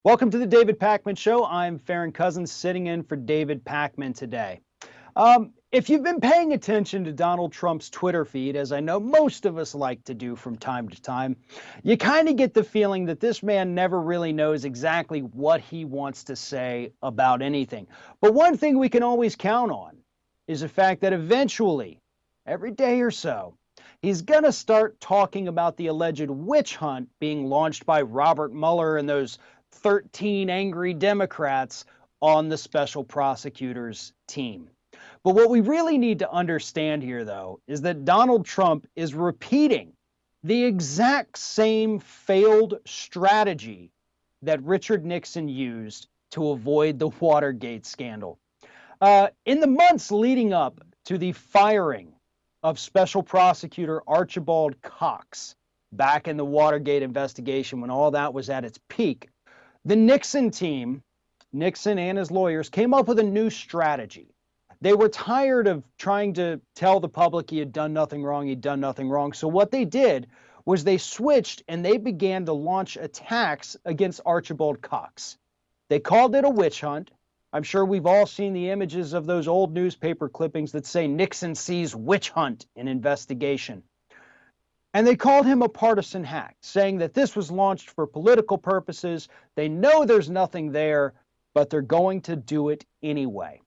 Welcome to the David Pakman Show. I'm Farron Cousins sitting in for David Pakman today. If you've been paying attention to Donald Trump's Twitter feed, as I know most of us like to do from time to time, you kind of get the feeling that this man never really knows exactly what he wants to say about anything. But one thing we can always count on is the fact that eventually, every day or so, he's going to start talking about the alleged witch hunt being launched by Robert Mueller and those 13 angry Democrats on the special prosecutor's team. But what we really need to understand here, though, is that Donald Trump is repeating the exact same failed strategy that Richard Nixon used to avoid the Watergate scandal. In the months leading up to the firing of Special Prosecutor Archibald Cox back in the Watergate investigation, when all that was at its peak, the Nixon team, Nixon and his lawyers, came up with a new strategy. They were tired of trying to tell the public he had done nothing wrong, he'd done nothing wrong. So what they did was they switched and they began to launch attacks against Archibald Cox. They called it a witch hunt. I'm sure we've all seen the images of those old newspaper clippings that say Nixon sees witch hunt in investigation. And they called him a partisan hack, saying that this was launched for political purposes. They know there's nothing there, but they're going to do it anyway.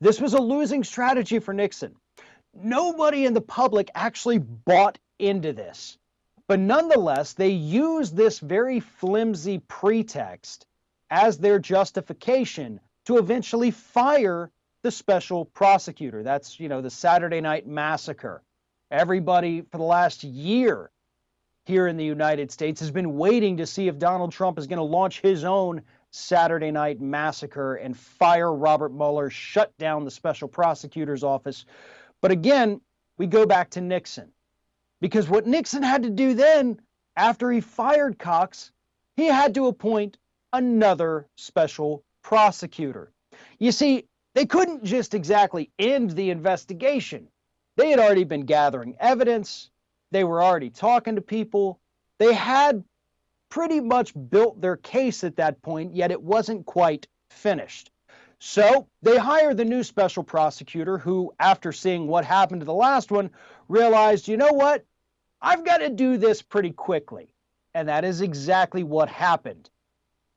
This was a losing strategy for Nixon. Nobody in the public actually bought into this. But nonetheless, they used this very flimsy pretext as their justification to eventually fire the special prosecutor. That's, the Saturday Night Massacre. Everybody for the last year here in the United States has been waiting to see if Donald Trump is going to launch his own Saturday Night Massacre and fire Robert Mueller, shut down the special prosecutor's office. But again, we go back to Nixon. Because what Nixon had to do then, after he fired Cox, he had to appoint another special prosecutor. You see, they couldn't just exactly end the investigation. They had already been gathering evidence. They were already talking to people. They had pretty much built their case at that point, yet it wasn't quite finished. So they hired the new special prosecutor who, after seeing what happened to the last one, realized, you know what? I've got to do this pretty quickly. And that is exactly what happened.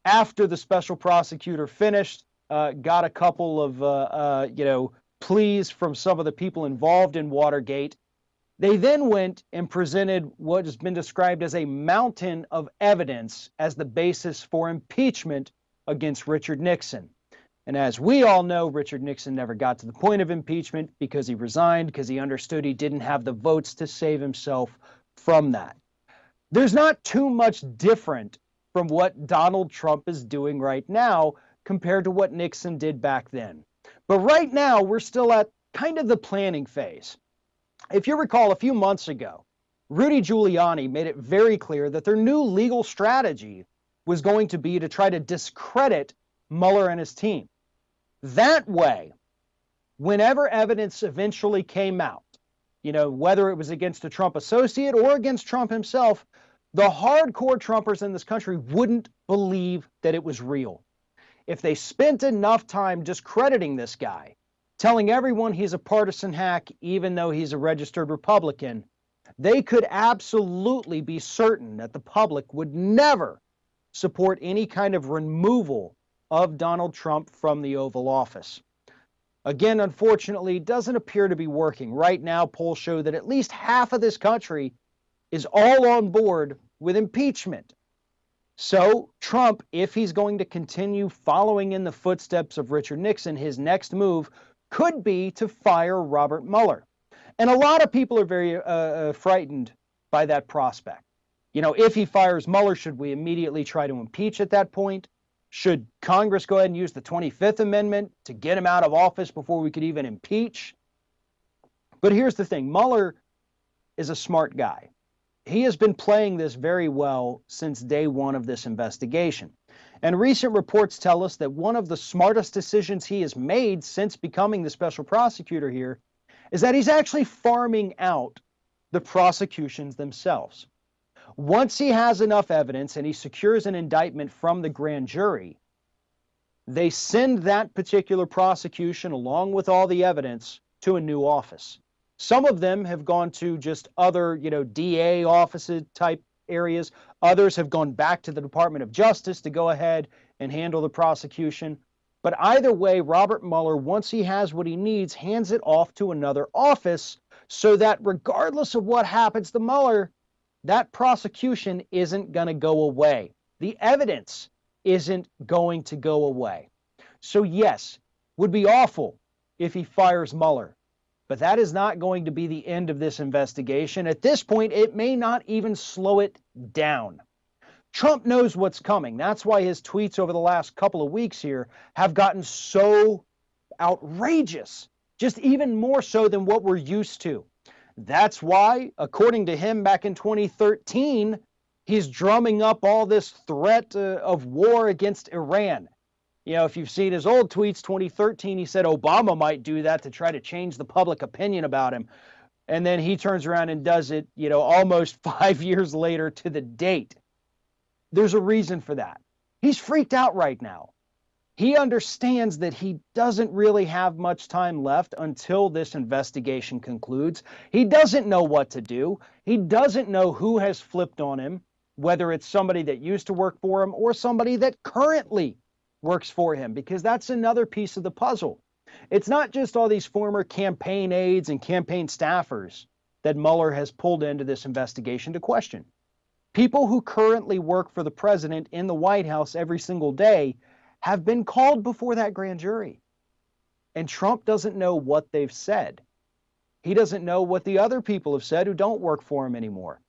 After the special prosecutor finished, got a couple of, pleas from some of the people involved in Watergate, they then went and presented what has been described as a mountain of evidence as the basis for impeachment against Richard Nixon. And as we all know, Richard Nixon never got to the point of impeachment because he resigned, because he understood he didn't have the votes to save himself from that. There's not too much different from what Donald Trump is doing right now compared to what Nixon did back then. But right now, we're still at kind of the planning phase. If you recall, a few months ago, Rudy Giuliani made it very clear that their new legal strategy was going to be to try to discredit Mueller and his team. That way, whenever evidence eventually came out, whether it was against a Trump associate or against Trump himself, the hardcore Trumpers in this country wouldn't believe that it was real. If they spent enough time discrediting this guy, telling everyone he's a partisan hack, even though he's a registered Republican, they could absolutely be certain that the public would never support any kind of removal of Donald Trump from the Oval Office. Again, unfortunately, it doesn't appear to be working. Right now, polls show that at least half of this country is all on board with impeachment. So Trump, if he's going to continue following in the footsteps of Richard Nixon, his next move could be to fire Robert Mueller. And a lot of people are very frightened by that prospect. If he fires Mueller, should we immediately try to impeach at that point? Should Congress go ahead and use the 25th Amendment to get him out of office before we could even impeach? But here's the thing. Mueller is a smart guy. He has been playing this very well since day one of this investigation. And recent reports tell us that one of the smartest decisions he has made since becoming the special prosecutor here is that he's actually farming out the prosecutions themselves. Once he has enough evidence and he secures an indictment from the grand jury, they send that particular prosecution along with all the evidence to a new office. Some of them have gone to just other, DA offices type areas. Others have gone back to the Department of Justice to go ahead and handle the prosecution. But either way, Robert Mueller, once he has what he needs, hands it off to another office so that regardless of what happens to Mueller, that prosecution isn't going to go away. The evidence isn't going to go away. So yes, would be awful if he fires Mueller, but that is not going to be the end of this investigation. At this point, it may not even slow it down. Trump knows what's coming. That's why his tweets over the last couple of weeks here have gotten so outrageous, just even more so than what we're used to. That's why, according to him, back in 2013, he's drumming up all this threat of war against Iran. If you've seen his old tweets, 2013, he said Obama might do that to try to change the public opinion about him. And then he turns around and does it, almost 5 years later to the date. There's a reason for that. He's freaked out right now. He understands that he doesn't really have much time left until this investigation concludes. He doesn't know what to do. He doesn't know who has flipped on him, whether it's somebody that used to work for him or somebody that currently works for him, because that's another piece of the puzzle. It's not just all these former campaign aides and campaign staffers that Mueller has pulled into this investigation to question. People who currently work for the president in the White House every single day have been called before that grand jury. And Trump doesn't know what they've said. He doesn't know what the other people have said who don't work for him anymore.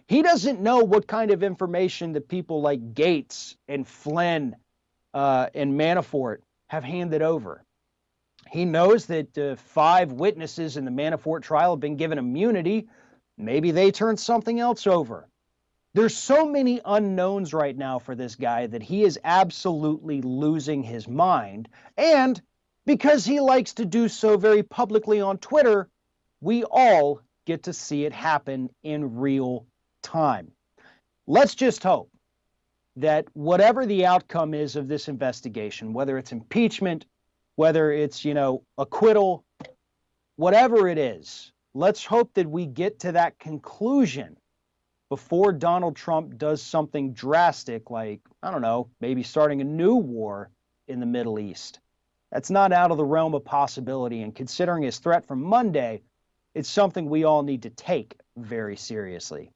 He doesn't know what kind of information that people like Gates and Flynn and Manafort have handed over. He knows that 5 witnesses in the Manafort trial have been given immunity. Maybe they turned something else over. There's so many unknowns right now for this guy that he is absolutely losing his mind. And because he likes to do so very publicly on Twitter, we all get to see it happen in real time. Let's just hope that whatever the outcome is of this investigation, whether it's impeachment, whether it's, acquittal, whatever it is, let's hope that we get to that conclusion before Donald Trump does something drastic like, I don't know, maybe starting a new war in the Middle East. That's not out of the realm of possibility, and considering his threat from Monday, it's something we all need to take very seriously.